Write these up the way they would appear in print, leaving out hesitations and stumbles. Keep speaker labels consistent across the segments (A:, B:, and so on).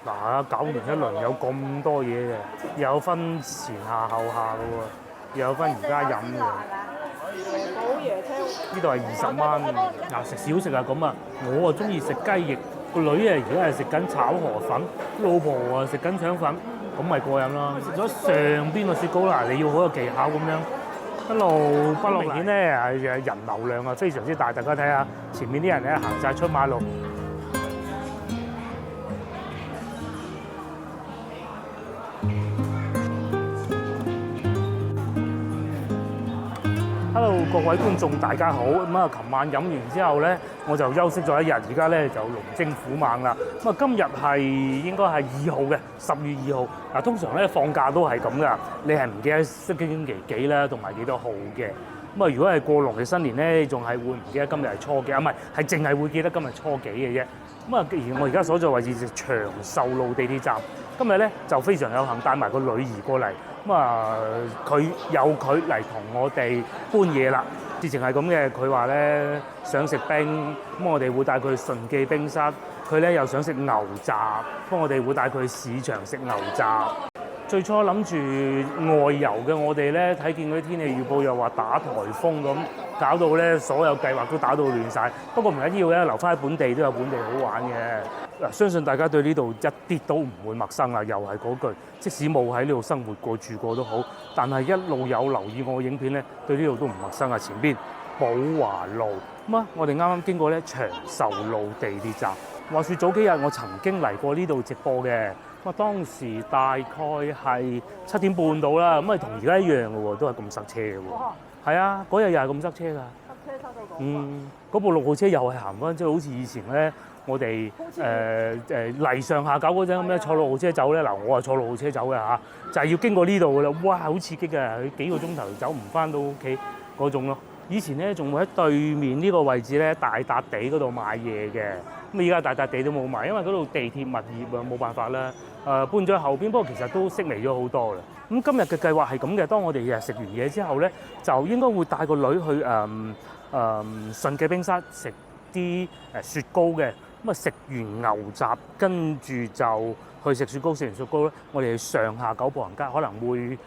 A: 嗱，搞完一輪有咁多嘢嘅，有分前下後下嘅喎，又有分而家飲嘅。呢度係20蚊，嗱食小食啊咁啊，我啊中意食雞翼，個女啊而家係食緊炒河粉，老婆啊食緊腸粉，咁咪過癮咯。食咗上邊個雪糕啦，你要好有技巧咁樣，一路不明顯咧人流量啊非常之大，大家睇下前面啲人咧行晒出馬路。Hello， 各位觀眾大家好。咁啊，琴晚飲完之後咧，我就休息咗一日，而家咧就龍精虎猛啦。咁啊，今日係應該係2號嘅10月2號。嗱，通常咧放假都係咁噶，你係唔記得星期幾啦，同埋幾多號嘅。咁啊，如果係過農曆新年咧，仲係會唔記得今日係初幾啊？唔係，係淨係會記得今日初幾嘅啫。咁啊，而我而家所在位置就長壽路地鐵站。今日咧就非常有幸帶埋個女兒過嚟。咁啊，佢嚟同我哋搬嘢啦。事情係咁嘅，佢話咧想食冰，咁我哋會帶佢去順記冰室。佢咧又想食牛雜，咁我哋會帶佢去市場食牛雜。最初諗住外遊嘅我哋咧，睇見嗰啲天氣預報又話打颱風咁，搞到咧所有計劃都打到亂晒。不過唔緊要嘅，留翻喺本地都有本地好玩嘅。嗱，相信大家對呢度一啲都唔會陌生啦。又係嗰句，即使冇喺呢度生活過住過都好，但係一路有留意我嘅影片咧，對呢度都唔陌生啊。前邊寶華路咁啊，我哋啱啱經過咧長壽路地鐵站。話說早幾日我曾經嚟過呢度直播嘅。咁啊，當時大概係7點半到啦，咁啊同而家一樣嘅喎，都係咁塞車嘅喎。係啊，嗰日又係咁塞車㗎。塞車塞到咁。嗰部6號車又係行翻，即係好似以前咧，我哋嚟上下九嗰陣咁咧，坐6號車走咧。嗱，我係坐6號車走嘅嚇，就係要經過呢度㗎啦。哇，好刺激㗎！佢幾個鐘頭走唔翻到屋企嗰種咯。以前咧仲會喺對面呢個位置咧大笪地嗰度買嘢嘅，咁依家大笪地都冇買，因為嗰度地鐵物業啊，冇辦法啦。搬咗去後邊，不過其實都式微咗好多啦。咁今日嘅計劃係咁嘅，當我哋食完嘢之後咧，就應該會帶個女去順記冰室食啲雪糕嘅。咁啊食完牛雜，跟住就去食雪糕。食完雪糕咧，我哋去上下九步行街，可能會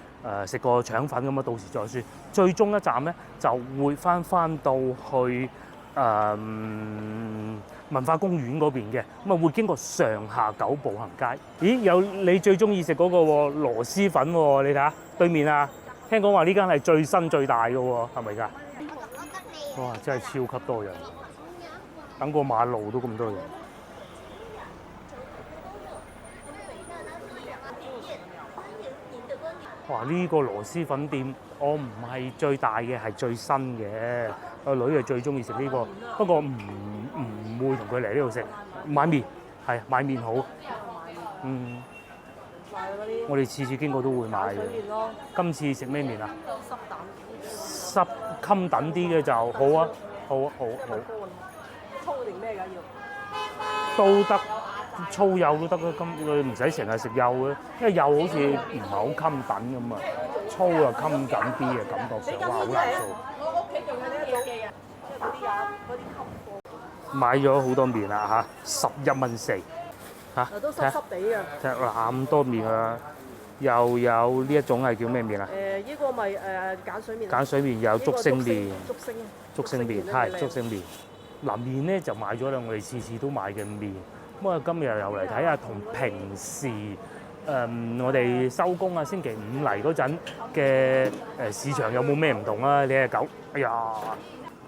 A: 食個腸粉咁啊，到時再算。最終一站咧就會翻到去文化公園嗰邊嘅，咁啊會經過上下九步行街。咦，有你最中意食嗰個喎螺絲粉喎，你睇下對面啊，聽講話呢間係最新最大嘅喎，係咪㗎？哇，真係超級多人，等過馬路都咁多人。哇！呢個螺絲粉店，我唔係最大嘅，係最新嘅。個女係最中意食呢個，不過唔會同佢嚟呢度食。買麵係買麵好，我哋次次經過都會買嘅。今次食咩麵啊？濕襟等啲嘅就好啊，好。
B: 粗定咩㗎要？
A: 都得。粗幼都得啦，佢唔使成日食幼嘅，因為幼好似唔係好襟等咁啊，粗又襟緊啲嘅感覺上，哇好難做。
B: 我屋企仲有呢一種嘅嘢，即係嗰啲襟貨。
A: 買咗好多麵啦嚇，11蚊4嚇。
B: 都濕濕地嘅。
A: 睇下咁多麵啊，又有呢一種係叫咩麵啊？
B: 呢個咪鹼水麵。
A: 鹼水麵有竹升麵。竹升麵係竹升麵。嗱麵咧就買咗啦，我哋次次都買嘅麵。咁啊，今日又嚟睇下同平時我哋收工啊，星期五嚟嗰陣嘅市場有冇咩唔同啊？你係狗，哎呀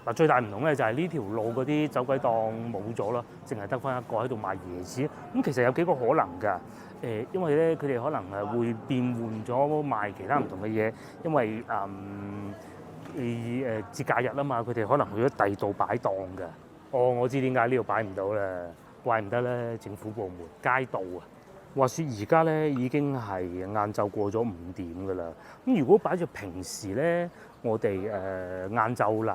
A: 嗱，最大唔同咧就係呢條路嗰啲走鬼檔冇咗啦，淨係得翻一個喺度賣椰子。咁其實有幾個可能㗎，因為咧佢哋可能會變換咗賣其他唔同嘅嘢，因為節假日啊嘛，佢哋可能去咗第二度擺檔㗎。哦，我知點解呢度擺唔到啦。怪唔得咧，政府部門街道啊！話說而家咧已經係晏晝過咗5點㗎啦。咁如果擺住平時咧，我哋晏晝嚟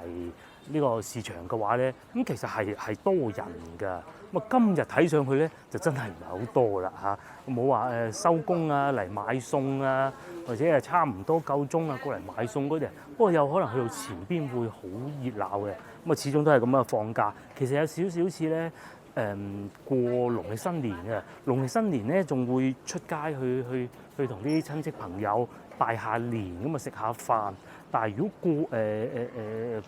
A: 呢個市場嘅話咧，咁其實係多人㗎。咁啊，今日睇上去咧就真係唔係好多啦嚇。冇話收工啊嚟買餸啊，或者係差唔多夠鐘啊過嚟買餸嗰啲人。不過有可能去到前邊會好熱鬧嘅。咁啊，始終都係咁啊，放假其實有少少似咧。過農曆新年嘅，農曆新年咧仲會出街去同啲親戚朋友拜下年，咁啊食下飯。但係如果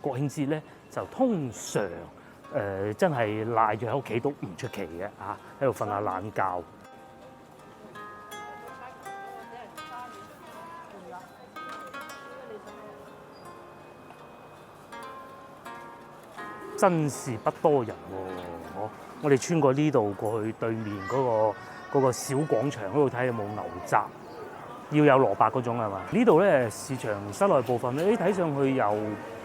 A: 國慶節咧，就通常真係賴住喺屋企都唔出奇嘅嚇，喺度瞓下懶覺。真是不多人喎，我哋穿過呢度過去對面嗰個小廣場嗰度睇有冇牛雜，要有蘿蔔嗰種係嘛？呢度咧市場室內部分咧，睇上去又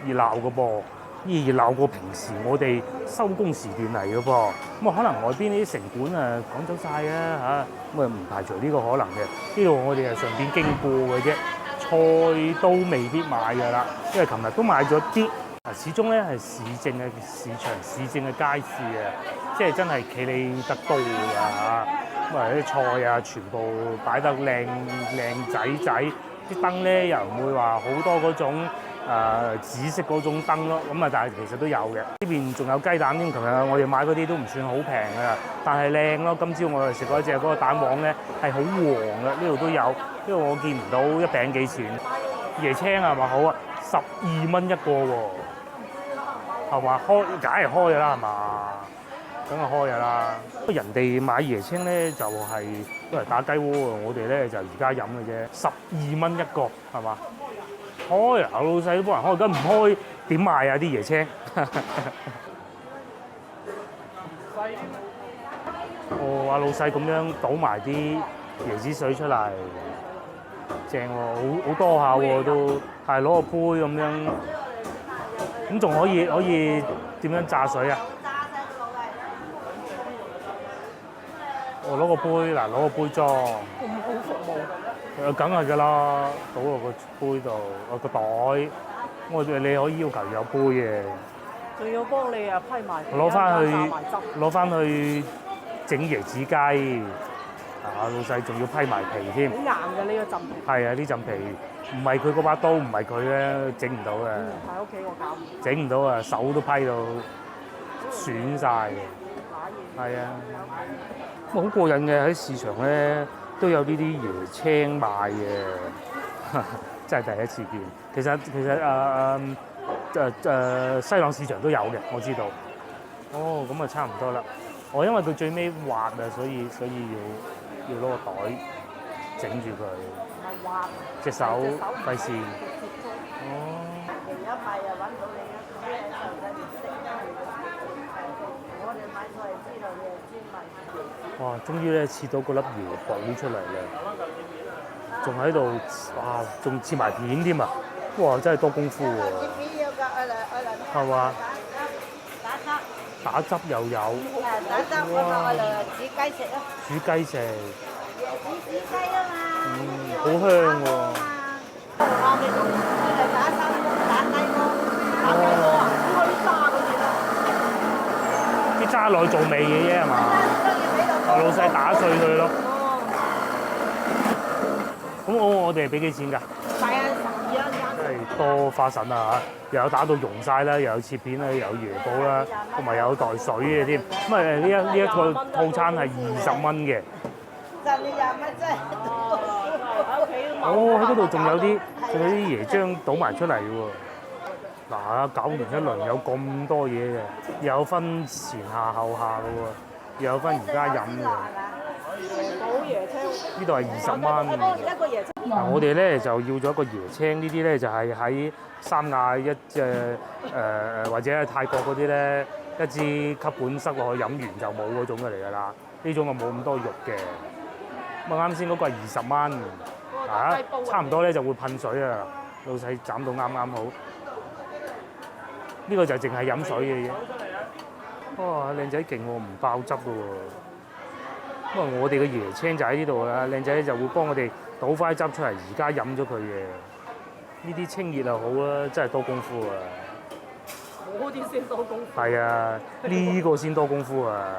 A: 熱鬧嘅噃，熱鬧過平時我哋收工時段嚟嘅噃。咁啊，可能外邊啲城管啊趕走晒啊嚇，咁啊唔排除呢個可能嘅。呢度我哋係順便經過嘅啫，菜都未必買㗎啦，因為琴日都買咗啲。始終咧係市政嘅市場、市政嘅街市啊，即係真係企理得多㗎嚇。咁啊啲菜啊，全部擺得靚仔，啲燈咧又唔會話好多嗰種紫色嗰種燈咯。咁啊，但係其實都有嘅。呢邊仲有雞蛋添，琴日我哋買嗰啲都唔算好平㗎，但係靚咯。今朝我哋食過一隻嗰個蛋黃咧係好黃嘅，呢度都有，因為我見唔到一餅幾錢。椰青係咪好啊？12蚊一個喎。係嘛？開梗係開㗎啦，係嘛？梗係開㗎啦。人哋買椰青咧就係都係打雞窩喎，我哋咧就而家飲嘅啫，12蚊一個係嘛？開啊！老細都幫人開，咁唔開點賣啊啲椰青？哦，阿老細咁樣倒埋啲椰子水出嚟，正喎，好多下喎都，係攞個杯咁樣。咁仲可以點樣榨水啊？我攞個杯嗱，攞個杯裝。咁好服務？梗係㗎啦，倒落個杯度，個袋。你可以要求有杯嘅。
B: 仲要幫你批埋。
A: 攞翻去整椰子雞。老細仲要批埋皮添。好
B: 硬嘅呢個浸皮。
A: 係啊，呢浸皮。唔係佢嗰把刀，唔係佢咧，整唔到嘅。
B: 喺屋企我搞唔到。
A: 整唔到啊！手都批到損晒嘅。係啊，好過癮嘅，喺市場咧都有呢啲椰青賣嘅，真係第一次見。其實西朗市場都有嘅，我知道。哦，咁啊差唔多啦。因為佢最尾滑啊，所以要攞個袋整住佢。隻手費事。哦。而家買又揾到你啦，啲喺上邊唔識啦，我哋買過嚟知道你係專賣。哇！終於咧切到嗰粒椰寶出嚟啦，仲喺度，哇！仲切埋片添啊！哇！真係多功夫喎。係嘛？打汁又有。
C: 打汁我攞嚟煮雞食啊！
A: 煮雞食。
C: 椰子煮雞啊嘛！
A: 好香喎！
C: 我哋仲嚟打雞鍋，打雞鍋啊！開沙嗰啲咯。
A: 啲渣落去做味嘅啫係嘛？老細打碎佢咯。咁我哋係俾幾錢㗎？
C: 係啊，12蚊。
A: 真係多花神啊嚇！又有打到溶晒啦，又有切片啦，又有椰寶啦，同埋有袋水嘅添。咁啊呢一個套餐係20蚊嘅。
C: 賺你20蚊真係。
A: 喺嗰度仲有啲椰漿倒埋出嚟嘅喎。嗱，搞完一輪有咁多嘢嘅，又有分前下後下嘅喎，又有分而家飲嘅。
B: 冇椰青。
A: 呢度係20蚊。
B: 一個椰青。
A: 嗱，我哋咧就要咗一個椰青，呢啲咧就係喺三亞一隻或者係泰國嗰啲咧，一支吸管塞落去飲完就冇嗰種嘅嚟㗎啦。呢種就冇咁多肉嘅。咁啊啱先嗰個係20蚊，差唔多咧就會噴水啊！老細斬到啱啱好。呢個就淨係飲水嘅嘢。哇，靚仔勁喎，唔爆汁嘅喎。因為我哋嘅椰青就喺呢度啦，靚仔就會幫我哋倒翻啲汁出嚟，而家飲咗佢嘅。呢啲清熱就好啦，真係多功夫啊！
B: 嗰啲先多功夫。
A: 係啊，呢個先多功夫啊！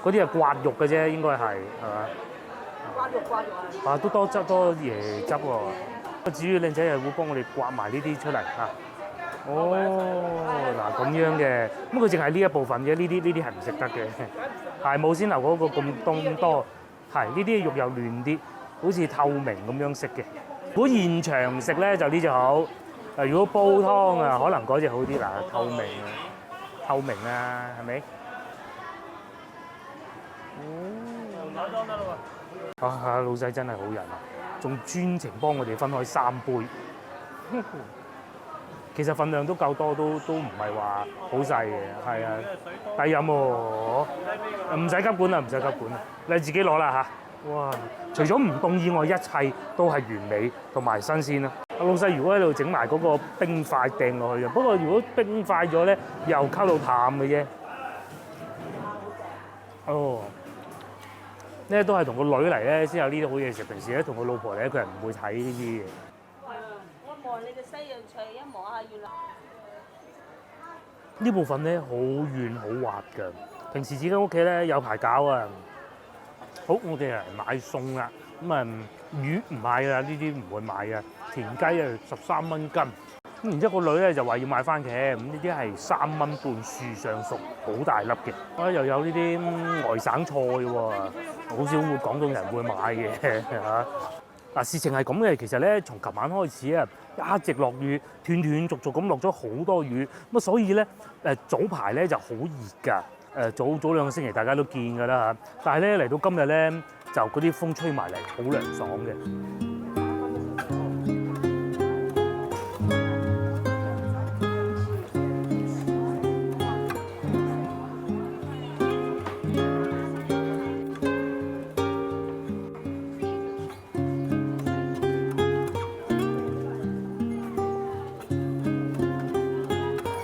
A: 嗰啲係刮肉嘅啫，應該係嘛？
B: 刮肉啊！
A: 都多汁多椰汁喎。至於靚仔係會幫我哋刮埋呢啲出嚟嚇。哦，嗱咁樣嘅，咁佢淨係呢一部分嘅，呢啲係唔食得嘅。係冇先頭嗰個咁多，係呢啲肉又嫩啲，好似透明咁樣食嘅。如果現場食咧就呢隻好，如果煲湯啊，可能嗰隻好啲。嗱，透明啊，係咪？啊，老細真係好人啊，仲專程幫我哋分開3杯。其實份量都夠多，都唔係話好細嘅，係啊，抵飲喎，唔使急管啦，唔使急管啦，你自己攞啦嚇。哇！除咗唔凍以外，一切都係完美同埋新鮮啦。阿老細如果喺度整埋嗰個冰塊掟落去嘅，不過如果冰塊咗咧，又溝到淡嘅啫。哦，呢都係同個女嚟咧先有呢啲好嘢食，平時咧同個老婆嚟咧佢係唔會睇呢啲嘢。
C: 我望你嘅西洋菜，一望下越南。
A: 呢部分咧好軟好滑㗎，平時自己屋企咧有排搞啊。好，我哋嚟買餸啦。咁啊，魚唔買㗎，呢啲唔會買㗎。田雞啊，13蚊斤。咁然之後個女咧就話要買番茄，咁呢啲係3蚊半樹上熟，好大粒嘅。啊，又有呢啲外省菜喎，好少會廣東人會買嘅嚇。嗱，事情係咁嘅，其實咧從琴晚開始啊，一直落雨，斷斷續續咁落咗好多雨，咁所以咧早排咧就好熱㗎，早2個星期大家都見㗎啦嚇，但係咧嚟到今日咧就嗰啲風吹埋嚟，好涼爽嘅。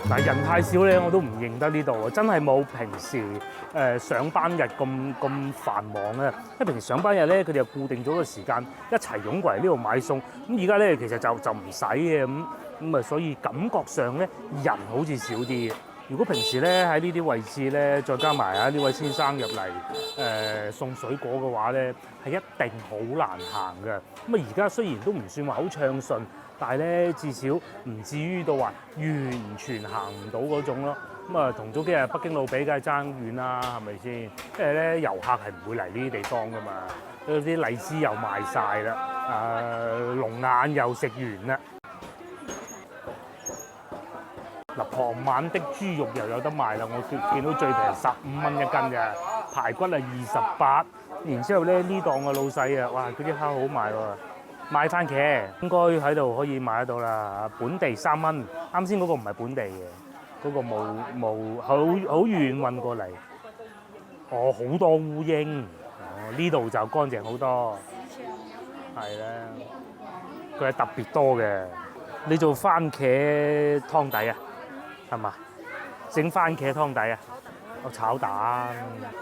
A: 嗱，人太少咧，我都唔認得呢度啊！真係冇平時上班日咁繁忙啊！因為平時上班日咧，佢哋又固定咗個時間，一齊湧過嚟呢度買餸。咁而家咧其實就唔使嘅咁啊，所以感覺上咧人好似少啲嘅。如果平時咧喺呢啲位置咧，再加埋呢位先生入嚟送水果嘅話咧，係一定好難行嘅。咁啊，而家雖然都唔算話好暢順。但係咧，至少唔至於到話完全行唔到嗰種咯。咁啊，同早幾日北京路比梗係爭遠啦，係咪先？因為咧遊客係唔會嚟呢啲地方噶嘛。嗰啲荔枝又賣晒啦，龍眼又食完啦。嗱，傍晚的豬肉又有得賣啦，我見到最平15蚊一斤嘅，排骨啊28。然之後咧呢檔嘅老細啊，哇，嗰啲蝦好賣喎。買番茄應該喺度可以買得到啦，本地3蚊。啱先嗰個唔係本地嘅，嗰個冇好遠運過嚟。哦，好多烏蠅。哦，呢度就乾淨好多。係啦，佢係特別多嘅。你做番茄湯底啊？係嘛？整番茄湯底啊？我炒蛋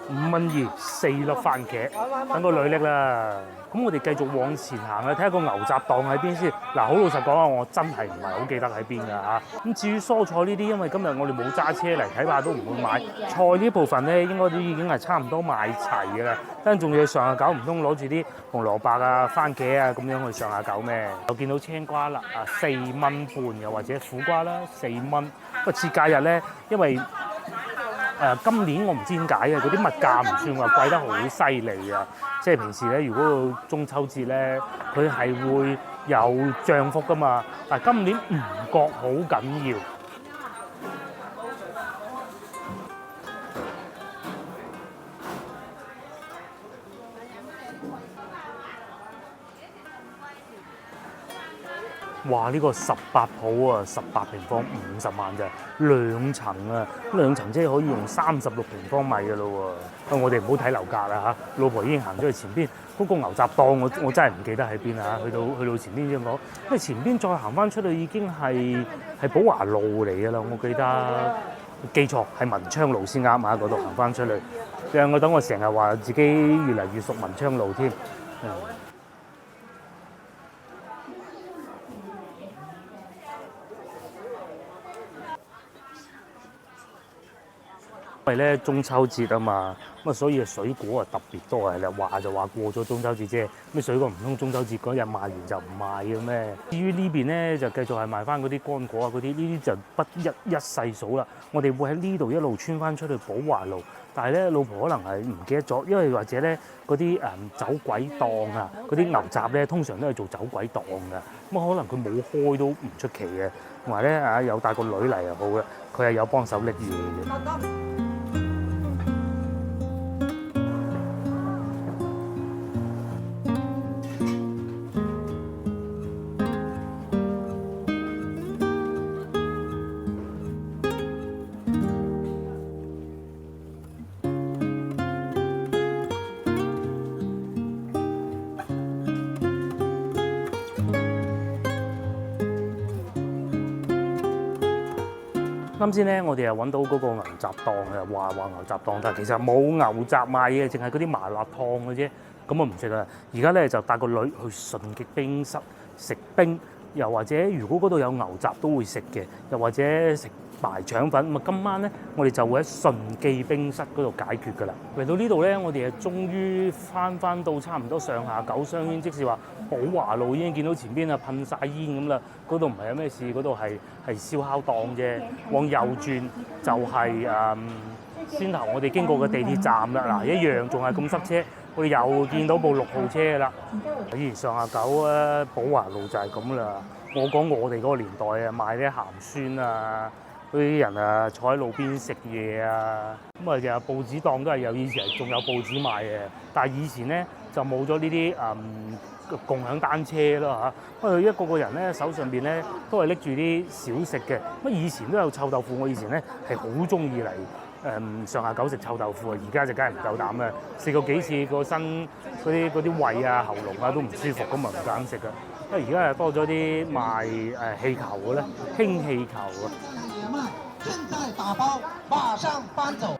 A: 5蚊2 4粒番茄，等個女拎啦。咁我哋繼續往前行啦，睇下個牛雜檔喺邊先。嗱，好老實講啊，我真係唔係好記得喺邊㗎嚇。咁至於蔬菜呢啲，因為今日我哋冇揸車嚟，睇怕都唔會買。菜呢部分咧，應該都已經係差唔多買齊㗎啦。跟住仲要上下九，唔通攞住啲紅蘿蔔啊、番茄啊咁樣去上下九咩？又見到青瓜啦，4蚊半，又或者苦瓜啦4蚊。不過節假日咧，因為今年我唔知點解啊，嗰啲物價唔算話貴得好犀利啊。即係平時咧，如果到中秋節咧，佢係會有漲幅噶嘛。但係今年唔覺好緊要。哇！呢個18鋪啊，18平方50萬咋，2層啊，2層即係可以用36平方米嘅咯喎。我哋唔好睇樓價啦嚇，老婆已經行咗去前邊嗰個牛雜檔，我真係唔記得喺邊啊。去到前邊先講，因為前邊再行翻出去已經係寶華路嚟㗎啦。我記得記錯係文昌路先啱啊，嗰度行翻出去。我等我成日話自己越嚟越熟文昌路添。因為咧中秋節啊嘛，咁啊所以水果啊特別多啊，你話就話過咗中秋節啫，咩水果唔通中秋節嗰日賣完就唔賣嘅咩？至於呢邊咧就繼續係賣翻嗰啲乾果啊嗰啲，呢啲就不一細數啦。我哋會喺呢度一路穿翻出去寶華路，但係咧老婆可能係唔記得咗，因為或者咧嗰啲走鬼檔啊，嗰啲牛雜咧通常都係做走鬼檔㗎，咁可能佢冇開都唔出奇嘅。同埋咧有帶個女嚟又好嘅，佢係有幫手拎嘢嘅。啱先咧，我哋又揾到嗰個牛雜檔嘅，話牛雜檔，但係其實冇牛雜賣嘅，淨係嗰啲麻辣燙嘅啫。咁我唔食啦。而家咧就帶個女去順記冰室食冰，又或者如果嗰度有牛雜都會食嘅，又或者食埋腸粉。咁啊，今晚咧我哋就會喺順記冰室嗰度解決㗎啦。嚟到呢度咧，我哋啊終於翻到差唔多上下九雙圈，即是話寶華路已經見到前邊啊噴晒煙咁啦。嗰度唔係有咩事，嗰度係燒烤檔啫。往右轉就係先頭我哋經過嘅地鐵站啦。嗱，一樣仲係咁塞車。我哋又見到部6號車啦。以前上下九啊，寶華路就係咁啦。我講我哋嗰個年代啊，賣啲鹹酸啊，嗰啲人啊坐喺路邊食嘢啊，咁啊又報紙檔都係有，以前仲有報紙賣嘅。但係以前咧就冇咗呢啲共享單車啦嚇，因為一個人咧手上邊咧都係拎住啲小食嘅。咁以前都有臭豆腐，我以前咧係好中意嚟上下九食臭豆腐啊，而家就梗係唔夠膽啦。試過幾次個身嗰啲胃啊、喉嚨啊都唔舒服，咁啊唔敢食噶。因為而家係多咗啲賣氣球嘅咧，氫氣球啊。
D: 現在打包，馬上搬走。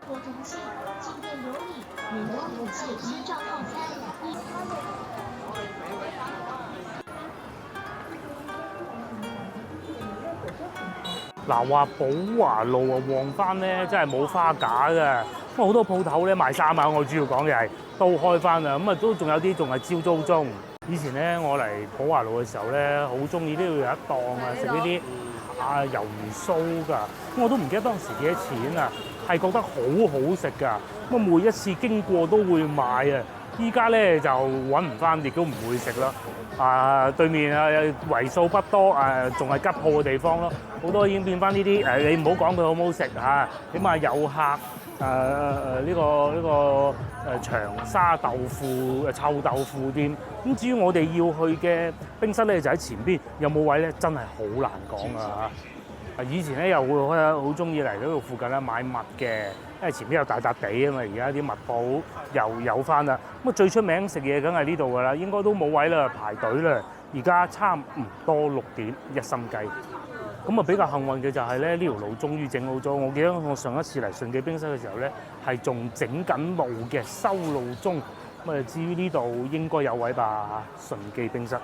A: 嗱，話寶華路啊旺翻咧，真係冇花假㗎。因為好多鋪頭咧賣衫啊，我主要講嘅係都開翻啦。咁啊都仲有啲仲係招租中。以前咧我嚟寶華路嘅時候咧，好中意呢度有一檔啊，食呢啲魷魚鬚㗎。咁我都唔記得當時幾多錢啊，係覺得好好食㗎。咁啊每一次經過都會買啊。依家咧就揾唔翻，亦都唔會食啦。對面為數不多仲係吉鋪嘅地方咯，好多已經變翻呢啲你唔好講佢好唔好食嚇，起碼有客呢個長沙豆腐臭豆腐店。咁至於我哋要去嘅冰室咧，就喺前邊，有冇位咧？真係好難講啊！以前咧又會好中意嚟呢度附近咧買襪嘅，因為前邊有大笪地啊嘛。而家啲襪鋪又有翻啦。咁啊最出名食嘢梗係呢度㗎啦，應該都冇位啦，排隊啦。而家差唔多6點一心雞。咁啊比較幸運嘅就係咧，呢條路終於整好咗。我記得我上一次嚟順記冰室嘅時候咧，係仲整緊路嘅，修路中。咁啊至於呢度應該有位吧，順記冰室。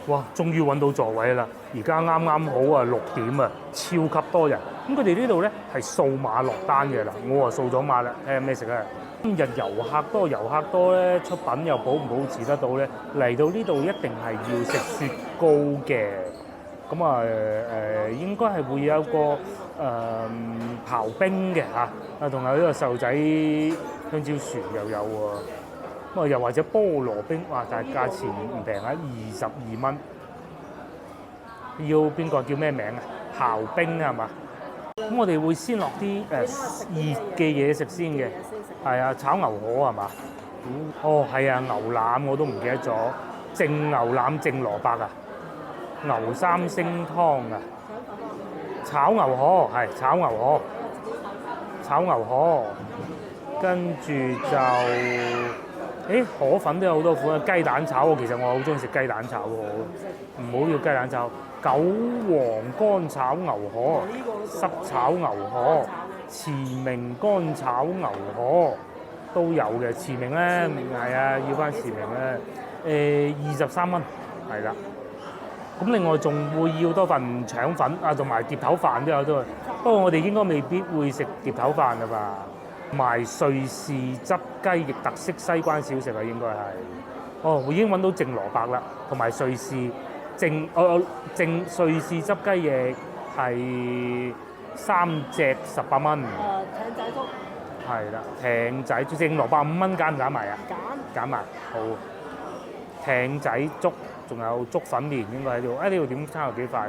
A: 哇！終於揾到座位啦！而家啱啱好啊6點啊，超級多人。咁佢哋呢度咧係掃碼落單嘅啦，我啊掃咗碼啦。睇下咩食啊？今日遊客多咧，出品又保唔保持得到咧？嚟到呢度一定係要食雪糕嘅。咁啊應該係會有個刨冰嘅嚇，同埋呢個細路仔香蕉船又有喎。咁啊，又或者菠蘿冰，哇！但係價錢唔平啊，22蚊。要邊個叫咩名啊？刨冰係嘛？咁我哋會先落啲熱嘅嘢食先嘅。係啊，炒牛河係嘛？哦，係啊，牛腩我都唔記得咗。淨牛腩淨蘿蔔啊，牛三星湯啊，炒牛河係炒牛河，炒牛河，跟住就。河粉都有好多款啊！雞蛋炒喎，其實我好中意食雞蛋炒喎，唔好要雞蛋炒。韭黃乾炒牛河、濕炒牛河、馳名乾炒牛河都有嘅。馳名咧係啊，要翻馳名咧，23蚊係啦。咁另外仲會要多份腸粉啊，同埋碟頭飯都有都。不過我哋應該未必會食碟頭飯㗎吧？賣瑞士汁雞翼特色西關小食啊，應該係。哦，我已經揾到淨蘿蔔啦，同埋瑞士瑞士汁雞翼係3隻18蚊。
C: 艇仔粥
A: 係啦，艇仔淨蘿蔔5蚊，減唔減埋啊？減埋，好。艇仔粥，仲有粥粉麵應該喺度。呢度點餐又幾快喎？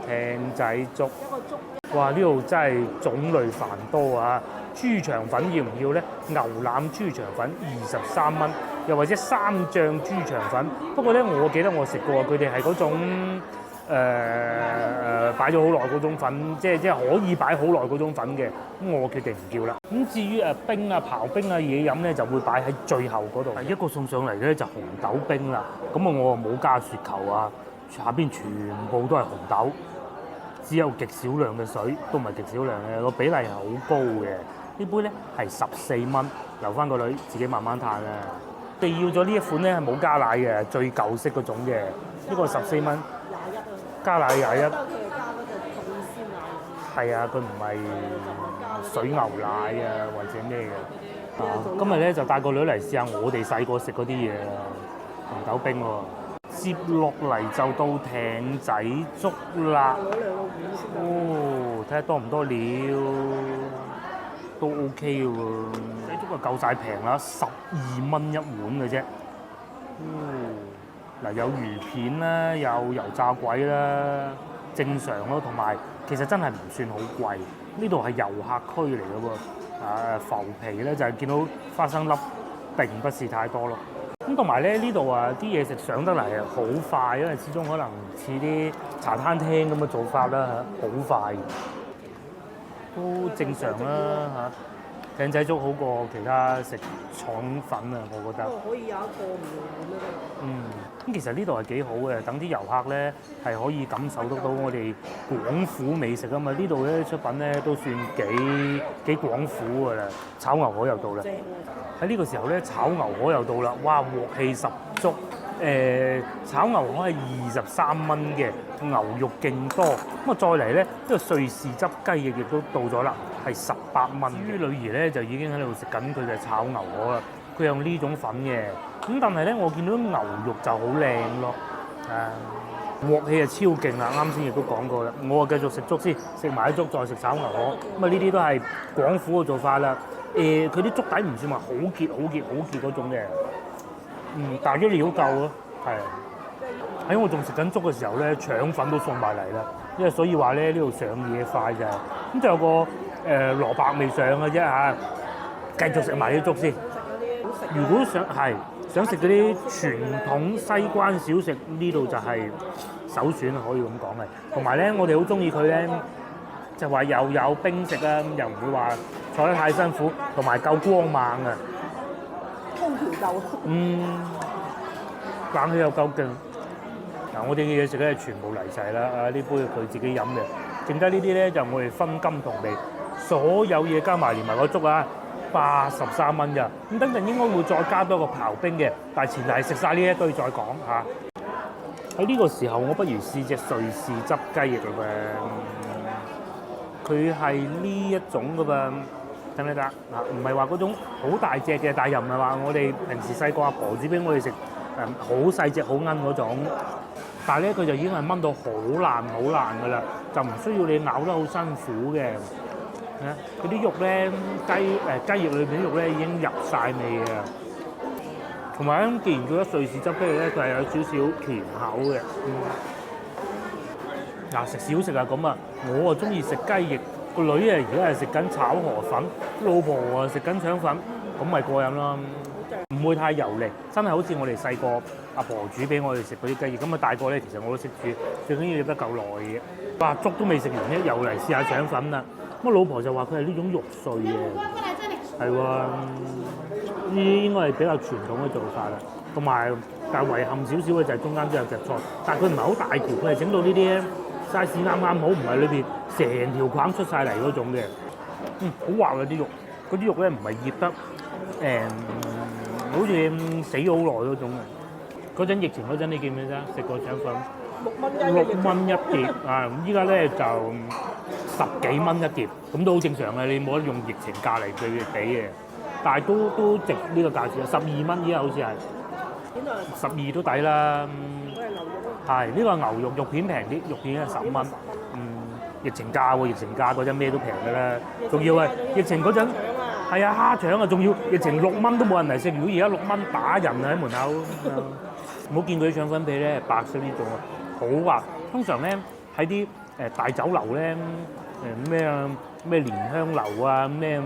A: 艇仔粥，
C: 一個粥。
A: 哇！呢度真係種類繁多啊！豬腸粉要唔要咧？牛腩豬腸粉23蚊，又或者三醬豬腸粉。不過咧，我記得我食過，佢哋係嗰種擺咗好耐嗰種粉，即係可以擺好耐嗰種粉嘅。咁我決定唔叫啦。咁至於冰啊、刨冰啊、嘢飲咧，就會擺喺最後嗰度。一個送上嚟咧就紅豆冰啦。咁啊，我冇加雪球啊，下邊全部都係紅豆。只有極少量嘅水，都唔係極少量嘅，個比例係好高嘅。呢杯咧係14蚊，留翻個女自己慢慢嘆啦。我哋要咗呢一款咧係冇加奶嘅，最舊式嗰種嘅。呢個14蚊，21啊，加奶21。
C: 佢係加嗰隻凍鮮奶。
A: 係啊，佢唔係水牛奶啊或者咩嘅。今日咧就帶個女嚟試下我哋細個食嗰啲嘢啊，紅豆冰喎。接落嚟就到艇仔粥啦。哦，睇下多唔多料，都 OK 嘅喎。艇仔粥就夠晒平啦，12蚊一碗嘅啫。嗱，有魚片啦，有油炸鬼啦，正常咯。同埋其實真係唔算好貴。呢度係遊客區嚟嘅喎。浮皮咧就係見到花生粒並不是太多咯。咁同埋咧呢度啊啲嘢食上得嚟係好快，因為始終可能似啲茶餐廳咁嘅做法啦嚇，好快，都正常啦嚇。艇仔粥好過其他食腸粉啊，我覺得。
C: 可以有一個唔同咁樣。
A: 咁其實呢度係幾好嘅，等啲遊客咧係可以感受得到我哋廣府美食啊嘛。呢度咧出品咧都算幾廣府㗎啦。炒牛河又到啦。喺呢個時候咧，炒牛河又到啦，哇！鑊氣十足。炒牛河係23蚊嘅，牛肉勁多。咁啊，再嚟咧，呢個瑞士汁雞翼亦都到咗啦，係18蚊。於女兒咧就已經喺度食緊佢嘅炒牛河啦。佢用呢種粉嘅，咁但係咧，我見到牛肉就好靚咯。鑊氣係超勁啦！啱先亦都講過啦，我啊繼續食粥先，食埋啲粥再食炒牛河。咁啊，呢啲都係廣府嘅做法啦。佢啲粥底唔算話好結嗰種嘅，但係啲料夠咯，係。喺我仲食緊粥嘅時候咧，腸粉都送埋嚟啦，因為所以話咧呢度上嘢快就係。咁就有個蘿蔔未上嘅啫嚇，繼續食埋啲粥先。如果想食嗰啲傳統西關小食，呢度就係首選可以咁講嘅。同埋咧，我哋好中意佢咧，就話又有冰食啊，又唔會話坐得太辛苦，同埋夠光猛啊。
C: 空調夠。
A: 冷氣又夠勁。嗱，我哋嘅嘢食咧全部嚟齊啦，呢杯佢自己飲嘅，剩低呢啲咧就我哋分金同味，所有嘢加埋連埋個粥啊，83蚊咋。咁等陣應該會再加多個刨冰嘅，但係前提係食晒呢一堆再講嚇。喺呢個時候，我不如試隻瑞士汁雞翼啦噃，佢係呢一種噶噃，得唔得？唔係話嗰種好大隻嘅，但係又唔係話我哋平時細個阿婆煮俾我哋食好細隻好奀嗰種。但係咧，佢就已經係炆到好爛噶啦，就唔需要你咬得好辛苦嘅。嗰啲肉咧，雞翼裏邊啲肉咧已經入晒味嘅。同埋既然叫咗瑞士汁雞翼咧，佢係有少少甜口嘅。嗱，食小食啊咁啊，我啊中意食雞翼，個女啊而家係食緊炒河粉，老婆啊食緊腸粉，咁咪過癮啦。唔會太油膩，真係好似我哋細個阿婆煮俾我哋食嗰啲雞翼。咁啊大個咧，其實我都識煮，最緊要醃得夠耐嘅。哇，粥都未食完咧，又嚟試下腸粉啦。咁老婆就話佢係呢種肉碎嘅，係喎，呢啲應該係比較傳統嘅做法啦。同埋但係遺憾少少嘅就係中間都有隻菜，但係佢唔係好大條，佢係整到呢啲 size 啱啱好，唔係裏邊成條框出晒嚟嗰種嘅。好滑啊啲肉，嗰啲肉咧唔係醃得好似死咗好耐嗰種嘅。嗰陣疫情嗰陣，你記唔記得食過腸粉？6蚊一碟啊！咁依家咧就10幾蚊一碟，咁都好正常嘅。你冇得用疫情價嚟對比嘅，但係都值呢個價錢，12蚊依家好似係12都抵啦。係呢個牛肉片平啲，肉片係10蚊。疫情價喎，疫情價嗰陣咩都平嘅啦，仲要係疫情嗰陣係啊蝦腸啊，仲要疫情6蚊都冇人嚟食，如果而家6蚊打人啊喺門口。唔好見佢啲腸粉皮咧白色呢種啊，好滑。通常咧喺啲大酒樓咧咩蓮香樓啊咩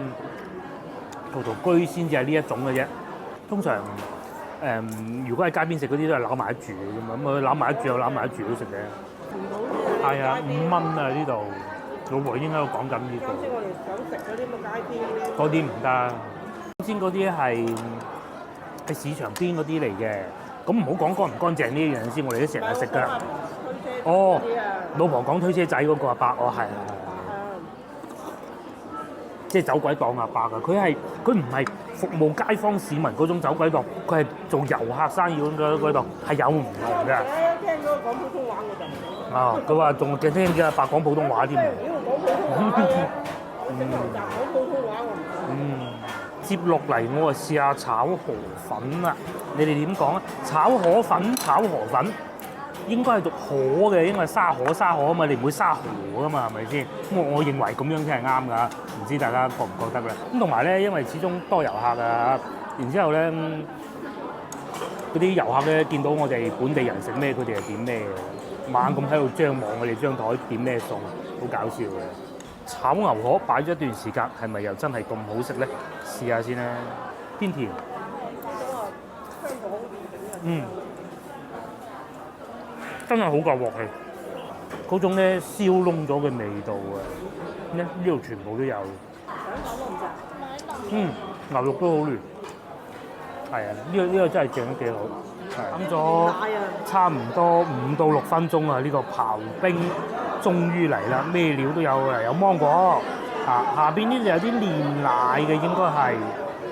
A: 陶陶居先至係呢一種嘅啫。通常如果喺街邊食嗰啲都係攬埋一住嘅啫嘛，咁佢攬埋一住又攬埋一住都食嘅。係啊，5蚊啊呢度，老婆應該講緊呢個。
C: 啱先我哋想食嗰啲乜街邊嗰啲。
A: 嗰啲唔得，先嗰啲係市場邊嗰啲嚟嘅。咁唔好講乾唔乾淨呢樣先，我哋都成日食㗎。哦，老婆講推車仔嗰個阿伯，哦係，即係走鬼檔阿伯啊！佢唔係服務街坊市民嗰種走鬼檔，佢係做遊客生意嗰個檔，係有唔同嘅。
C: 聽嗰個講普通話我就唔明。
A: 啊，佢話仲聽嘅阿伯講普通話添。
C: 講普通話嘅，我識學習講普通話我唔識。
A: 接落嚟我啊試下炒河粉啦，你哋點講啊？炒河粉、炒河粉應該係讀河嘅，因為沙河啊嘛，你唔會沙河噶嘛，係咪先？咁我認為咁樣先係啱㗎，唔知大家覺唔覺得咧？咁同埋咧，因為始終多遊客啊，然之後咧嗰啲遊客咧見到我哋本地人食咩，佢哋係點咩嘅，猛咁喺度張望我哋張台點咩餸，好搞笑嘅。炒牛河擺咗一段時間，係咪又真係咁好食咧？試下先啦，偏甜。真係好夠鑊氣，嗰種咧燒燶咗嘅味道啊！呢度全部都有。牛肉都好嫩。係啊，呢個真係整得幾好。等咗差唔多5到6分鐘啊！呢個刨冰終於嚟啦，咩料都有啊，有芒果啊，下邊呢就有啲煉奶嘅應該係，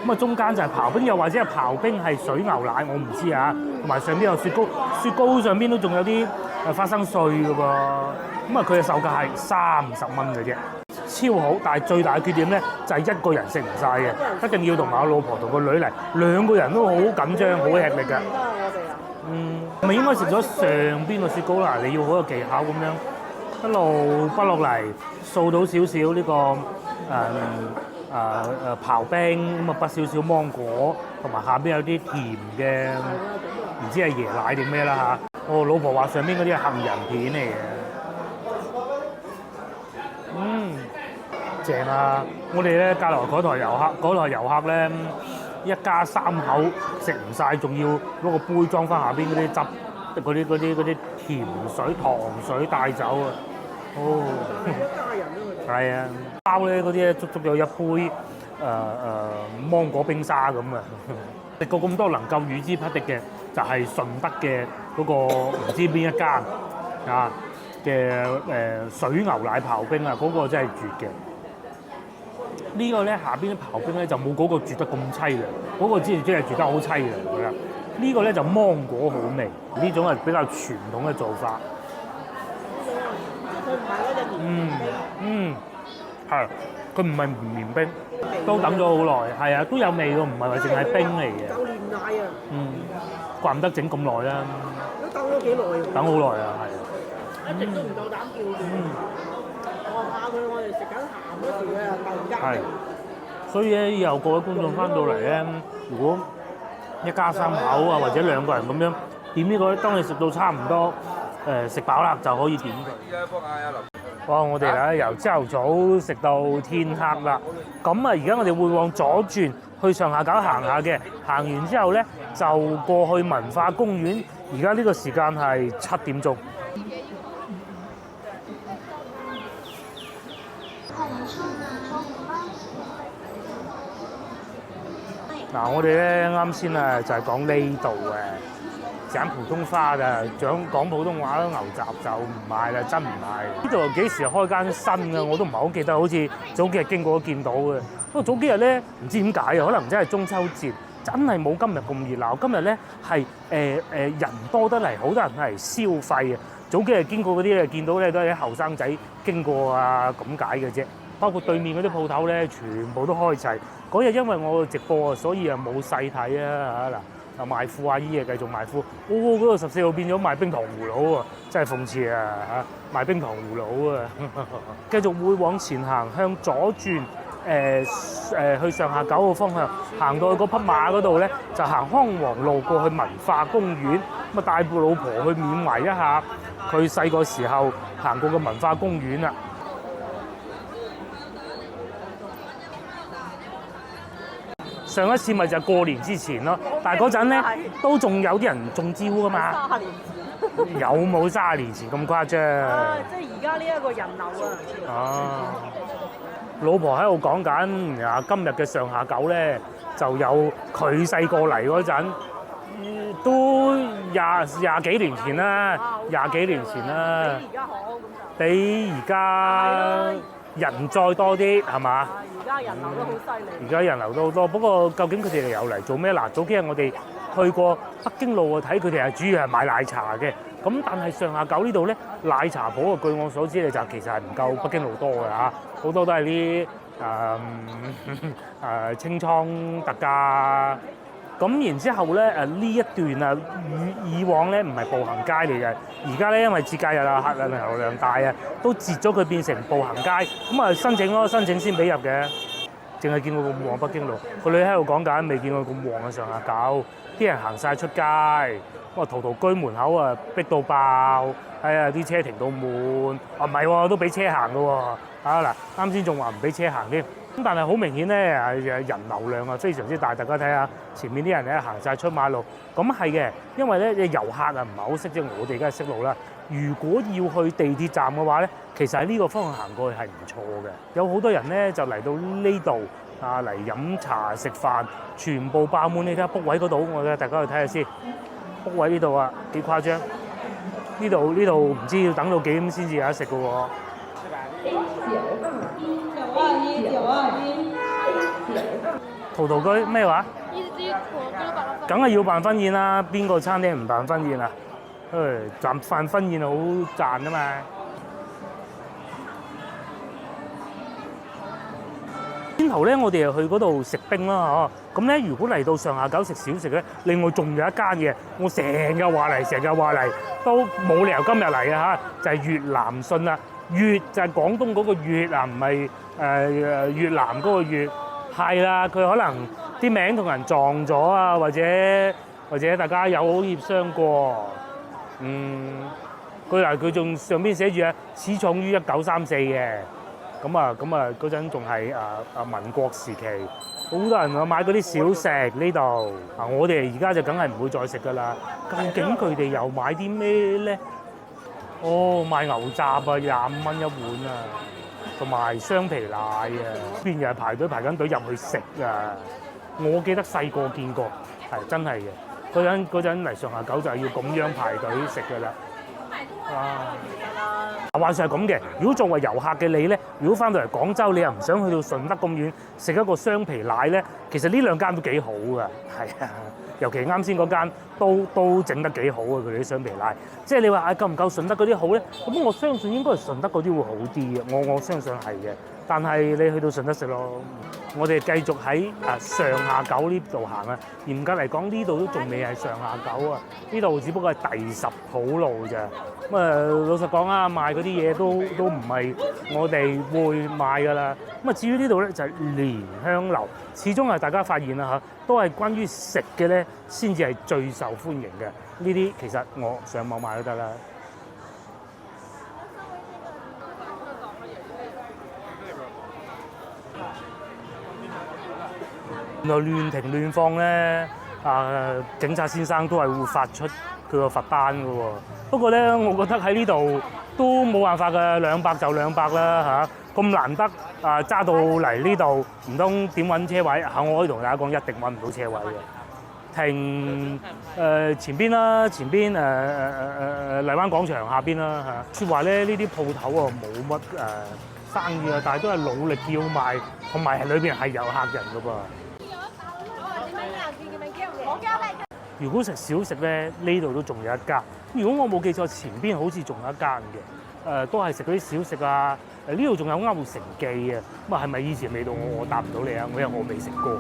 A: 咁啊中間就係刨冰，又或者係刨冰係水牛奶，我唔知啊。同埋上邊有雪糕，雪糕上邊都仲有啲花生碎嘅噃。咁啊佢嘅售價係30蚊嘅啫，超好。但係最大嘅缺點咧就係一個人食唔晒嘅，一定要同埋我老婆同個女嚟，2個人都好緊張，好吃力㗎。咪應該食咗上邊個雪糕啦，你要好有技巧咁樣一路剝落嚟，掃到少少呢個刨冰，咁啊剝少少芒果，同埋下邊有啲甜嘅，唔知係椰奶定咩啦嚇。我老婆話上邊嗰啲係杏仁片嚟嘅。正啊！我哋咧隔離嗰台遊客咧，一家3口食唔晒，仲要攞個杯裝翻下邊嗰啲汁，嗰啲甜水、糖水帶走啊！哦，係啊，包咧嗰啲咧足足有一杯芒果冰沙咁啊！食過咁多能夠與之匹敵嘅，就係順德嘅嗰個唔知邊一間啊嘅水牛奶刨冰啊，嗰個真係絕嘅。呢個咧下邊啲刨冰咧就冇嗰個絕得咁淒涼，嗰個之前真係絕得好淒涼㗎啦。呢個咧就芒果好味，呢種係比較傳統嘅做法。
C: 佢唔係嗰隻棉冰。
A: 係，佢唔係綿冰，都等咗好耐。係啊，都有味㗎，唔係話淨係冰嚟嘅。
C: 有煉奶啊！
A: 怪唔得整咁耐啦。
C: 都等咗幾耐啊！
A: 等好耐啊，係。
C: 一直都唔夠膽叫住。我怕佢，我哋食緊鹹嗰時啊，突然間。
A: 所以咧，以後各位觀眾翻到嚟咧，如果一家3口啊，或者2個人咁樣點呢個咧，當你食到差唔多食飽啦，就可以點佢。哇！我哋咧由朝頭早食到天黑啦。咁啊，而家我哋會往左轉去上下滘行下嘅，行完之後咧就過去文化公園。而家呢個時間係7點鐘。嗱，我哋咧啱先啊就係講呢度嘅講普通話嘅，講普通話牛雜就唔賣啦，真唔賣。呢度幾時開間新嘅我都唔係好記得，好似早幾日經過都見到嘅。不過早幾日咧唔知點解啊，可能真係中秋節，真係冇今日咁熱鬧。今日咧係人多得嚟，好多人嚟消費嘅。早幾日經過嗰啲咧，見到咧都係啲後生仔經過啊咁解嘅啫。包括對面嗰啲鋪頭咧，全部都開齊。嗰日因為我直播啊，所以啊冇細睇啊嚇嗱。啊賣褲阿姨啊，繼續賣褲。嗰度14號變咗賣冰糖葫蘆啊，真係諷刺啊嚇！賣冰糖葫蘆啊，繼續會往前行，向左轉。去上下9號方向，行到去嗰匹馬嗰度咧，就行康王路過去文化公園，咁啊帶部老婆去緬懷一下佢細個時候行過嘅文化公園啦。上一次咪就係過年之前咯，但係嗰陣咧都仲有啲人中招噶嘛。
C: 30年前。
A: 有冇30年前咁誇張？
C: 即係而家呢一個人流啊。
A: 啊！老婆喺度講緊啊，今日嘅上下九咧就有佢細個嚟嗰陣，都廿幾年前啦，廿幾年前啦，
C: 比而家好咁就。
A: 比而家人再多啲係嘛？
C: 而家人流都好犀利。
A: 而家人流都好多，不過究竟佢哋又嚟做咩？嗱，早幾日我哋去過北京路啊，睇佢哋係主要係買奶茶嘅。咁但係上下九呢度咧，奶茶鋪啊，據我所知咧就其實係唔夠北京路多嘅嚇，好多都係啲清倉特價。咁然之後咧呢一段啊，以往咧唔係步行街嚟嘅，而家咧因為節假日啊，客量流量大啊，都截咗佢變成步行街。咁啊申請咯，申請先俾入嘅。淨係見過咁旺北京路，個女喺度講緊，未見過咁旺嘅上下九，啲人行晒出街。哇！陶陶居門口啊，逼到爆，係啊，啲車停到滿。啊唔係喎，都俾車行嘅喎。啊嗱，啱先仲話唔俾車行添。咁但係好明顯咧，人流量啊非常之大。大家睇下前面啲人咧行晒出馬路。咁係嘅，因為咧遊客啊唔係好識，即係我哋梗係識路啦。如果要去地鐵站嘅話咧，其實喺呢個方向行過去係唔錯嘅。有好多人咧就嚟到呢度啊嚟飲茶食飯，全部爆滿。你睇下 book 位嗰度，我哋大家去睇下先。book 位呢度啊幾誇張，呢度唔知要等到幾點先至有得食嘅喎。陶陶居咩話？梗係要辦婚宴啦，邊個餐廳唔辦婚宴啊？辦婚宴好賺啊嘛！先頭咧，我哋又去嗰度食冰啦，嗬。咁咧，如果嚟到上下九食小食咧，另外仲有一間嘅，我成日話嚟，都冇理由今日嚟嘅嚇，就係越南信啦。越就係廣東嗰個越啊，唔係越南嗰個越。係啦，佢可能啲名同人撞咗啊，或者大家有好協商過。佢仲上邊寫住啊，始創於1934嘅。咁啊嗰陣仲係民國時期，好多人啊買嗰啲小食呢度。我哋而家就梗係唔會再食噶啦。究竟佢哋又買啲咩咧？哦，賣牛雜啊，25蚊一碗啊，同埋雙皮奶啊，邊日排緊隊入去食啊！我記得細個見過，係真係嘅。嗰陣嚟上下九就係要咁樣排隊食㗎啦。話說係咁嘅，如果作為遊客嘅你咧，如果翻到嚟廣州，你又唔想去到順德咁遠食一個雙皮奶咧，其實呢兩間都幾好㗎，係啊，尤其啱先嗰間都整得幾好啊！佢哋啲雙皮奶，即係你話夠唔夠順德嗰啲好咧？咁我相信應該係順德嗰啲會好啲嘅，我相信係嘅。但係你去到順德食咯，我哋繼續喺上下九呢度行啊。嚴格嚟講，呢度都仲未係上下九啊，呢度只不過係第10鋪路咋。咁老實講啊，賣嗰啲嘢都唔係我哋會賣㗎啦。咁啊，至於呢度咧就係蓮香樓，始終係大家發現啦嚇，都係關於食嘅咧先至係最受歡迎嘅。呢啲其實我上網買都得啦。原來亂停亂放咧，警察先生都係會發出佢個罰單嘅喎。不過咧，我覺得喺呢度都冇辦法嘅，200就200啦嚇。咁難得揸到嚟呢度，唔通點揾車位？我可以同大家講，一定揾唔到車位嘅。停前邊啦，前邊荔灣廣場下邊啦嚇。説話咧，呢啲鋪頭啊冇乜生意啊，但係都係努力叫賣，同埋裏邊係有客人嘅噃。如果食小食咧，呢度都仲有一間。如果我冇記錯，前邊好似仲有一間嘅，都係食嗰啲小食啊。呢度仲有歐城記啊，咁啊係咪以前味道我答唔到你啊？因為我未食過。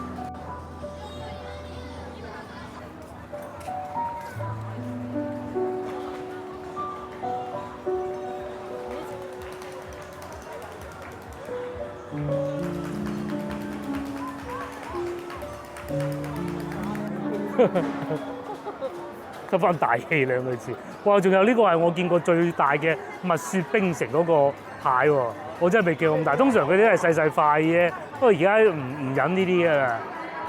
A: 得翻大氣兩個字，哇！仲有呢個係我見過最大嘅蜜雪冰城嗰個蟹喎，我真係未見過咁大。通常佢啲係細細塊嘅，不過而家唔飲呢啲㗎啦。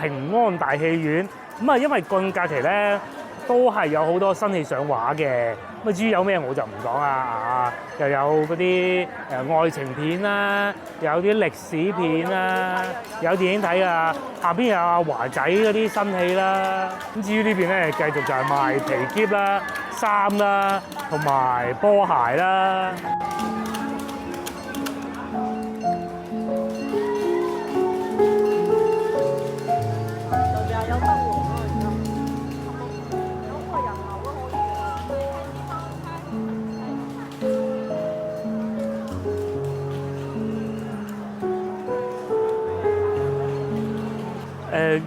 A: 平安大戲院咁啊，因為個假期咧都係有好多新戲上畫嘅。咁啊，至於有咩我就唔講啦又有嗰啲愛情片啦，有啲歷史片啦，有電影睇啊。下邊有阿華仔嗰啲新戲啦。咁至於呢邊咧，繼續就係賣皮喼啦、衫啦，同埋波鞋啦。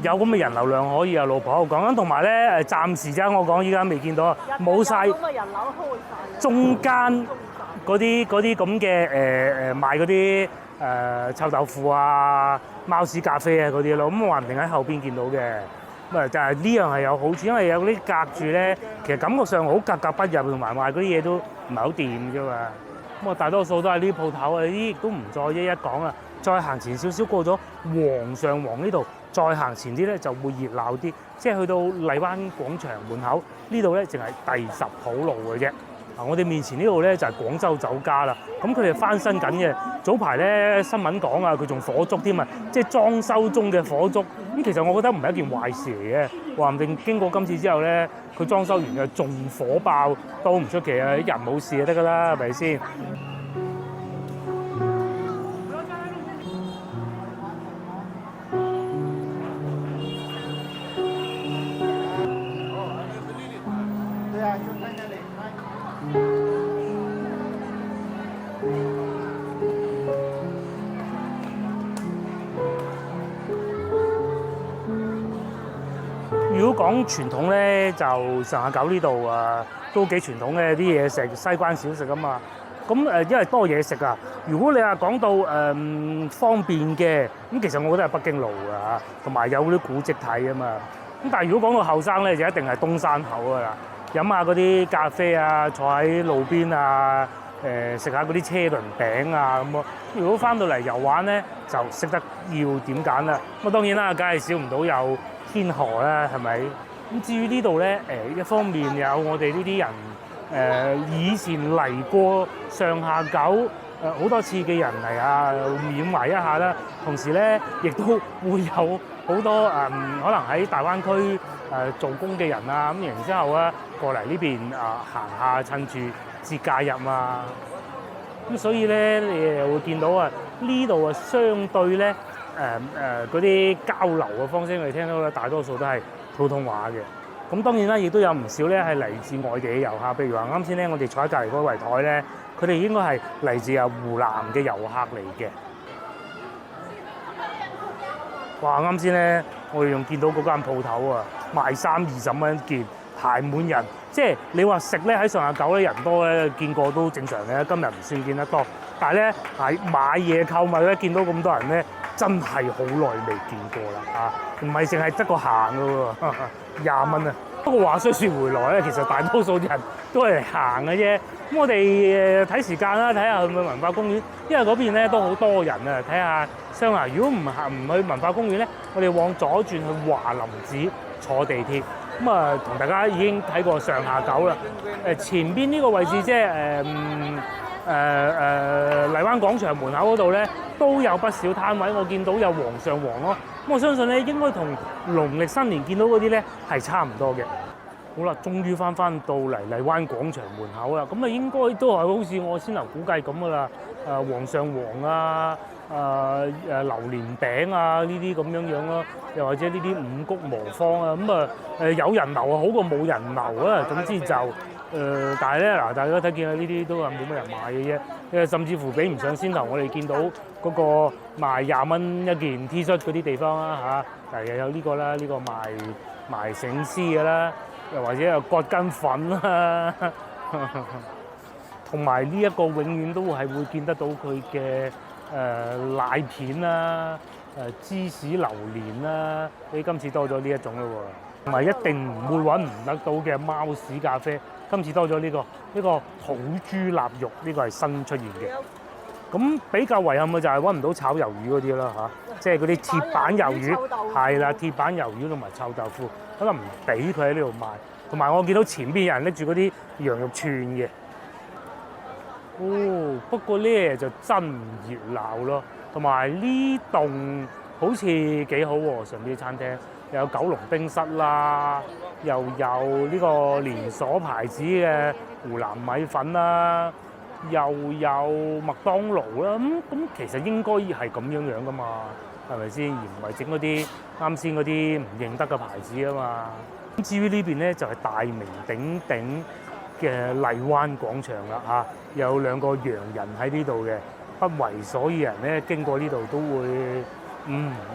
A: 有咁嘅人流量可以啊，老婆我講緊，同埋咧暫時啫，我講依家未見到啊，冇晒
B: 咁嘅人流開晒。
A: 中間嗰啲咁嘅賣嗰啲臭豆腐啊、貓屎咖啡啊嗰啲咯，咁話唔定喺後邊見到嘅。咁啊，但係呢樣係有好處，因為有啲隔住咧，其實感覺上好格格不入，同埋賣嗰啲嘢都唔係好掂啫嘛。咁啊，大多數都係呢啲鋪頭啊，呢啲亦都唔再一一講啦。再行前少少過咗皇上皇呢度，再行前啲咧就會熱鬧啲，即係去到荔灣廣場門口呢度咧，淨係第10號路嘅啫。我哋面前呢度咧就係廣州酒家啦。咁佢哋翻新緊嘅，早排咧新聞講啊，佢仲火燭添啊，即係裝修中嘅火燭。咁其實我覺得唔係一件壞事嚟嘅，話唔定經過今次之後咧，佢裝修完嘅仲火爆都唔出奇啊！人冇事就得㗎啦，係咪先？如果講傳統咧，就上下九呢度都幾傳統嘅啲嘢食，西關小食啊嘛。咁因為多嘢食啊。如果你話講到方便嘅，咁其實我覺得係北京路啊，同埋有啲古蹟睇啊嘛。咁但係如果講到後生咧，就一定係東山口㗎啦，飲下嗰啲咖啡啊，坐喺路邊啊，食下嗰啲車輪餅啊咁咯。如果翻到嚟遊玩咧，就識得要點揀啦。咁當然啦，梗係少唔到有天河啦，係咪？咁至於呢度咧，一方面有我哋呢啲人以前嚟過上下九好多次嘅人嚟啊，緬懷一下啦。同時咧，亦都會有好多可能喺大灣區做工嘅人啊，咁然之後啊過嚟呢邊行下，趁住節假日嘛。咁所以咧，你又會見到呢度相對咧嗰啲交流嘅方式，我哋聽到咧大多數都係普通話嘅。咁當然啦，亦都有唔少咧係嚟自外地嘅遊客，譬如話啱先咧，我哋坐喺隔離嗰圍台咧，佢哋應該係嚟自湖南嘅遊客嚟嘅。哇！啱先咧，我哋仲見到嗰間鋪頭賣衫20蚊一件，排滿人。即係你話食咧喺上下九咧人多咧，見過都正常嘅。今日唔算見得多，但係咧喺買嘢購物咧，見到咁多人咧，真係好耐未見過啦唔係淨係得個行嘅喎，20蚊啊！不過話雖說回來咧，其實大多數人都係嚟行嘅啫。咁我哋睇時間啦，睇下去唔去文化公園，因為嗰邊咧都好多人啊。睇下雙牙，如果唔去文化公園咧，我哋往左轉去華林寺坐地鐵。咁同大家已經睇過上下九啦。前邊呢個位置即係荔灣廣場門口嗰度咧，都有不少攤位。我見到有皇上皇咯。咁我相信咧，應該同農曆新年見到嗰啲咧係差唔多嘅。好啦，終於翻到嚟荔灣廣場門口啦。咁應該都係好似我先頭估計咁噶啦。皇上皇啊，榴蓮餅啊呢啲咁樣咯，又或者呢啲五穀磨坊啊，咁啊有人流啊好過冇人流啊，總之就但係咧嗱，大家睇見啊呢啲都係冇乜人買嘅啫，甚至乎比唔上先頭我哋見到嗰個賣20蚊一件 T 恤嗰啲地方啦嚇，又有呢個啦，呢個賣醒獅嘅啦，又或者有割筋粉啦，同埋呢一個永遠都係會見得到佢嘅奶片啦、芝士榴蓮啦，你今次多咗呢一種咯喎，同埋一定唔會揾唔得到嘅貓屎咖啡，今次多咗呢個土豬臘肉，呢個係新出現嘅。咁比較遺憾嘅就係揾唔到炒魷魚嗰啲啦嚇，即係嗰啲鐵板魷魚，係啦，鐵板魷魚同埋臭豆腐，可能唔俾佢喺呢度賣。同埋我見到前邊有人拎住嗰啲羊肉串嘅。哦，不過咧就真唔熱鬧咯，同埋呢棟好似幾好喎，上邊啲餐廳又有九龍冰室啦，又有呢個連鎖牌子嘅湖南米粉啦，又有麥當勞啦，咁其實應該係咁樣噶嘛，係咪先？而唔係整嗰啲啱先嗰啲唔認得嘅牌子啊嘛。咁至於呢邊咧就係大名鼎鼎嘅荔灣廣場啦嚇，有兩個洋人喺呢度嘅，不為所有人咧經過呢度都會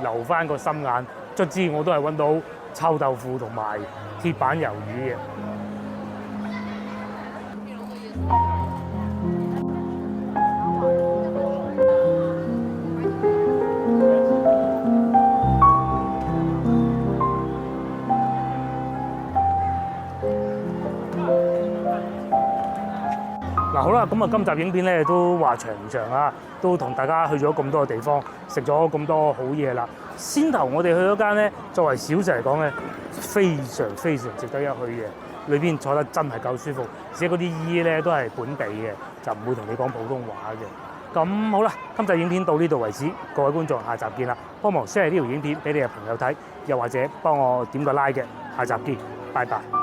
A: 留翻個心眼。卒之我都係揾到臭豆腐同埋鐵板魷魚嘅。好啦，咁啊，今集影片咧都話長唔長啊，都同大家去咗咁多個地方，食咗咁多好嘢啦。先頭我哋去嗰間咧，作為小食嚟講咧，非常非常值得一去嘅。裏邊坐得真係夠舒服，而且嗰啲姨咧都係本地嘅，就唔會同你講普通話嘅。咁好啦，今集影片到呢度為止，各位觀眾下集見啦。幫忙 share 呢條影片俾你嘅朋友睇，又或者幫我點個 like 嘅，下集見，拜拜。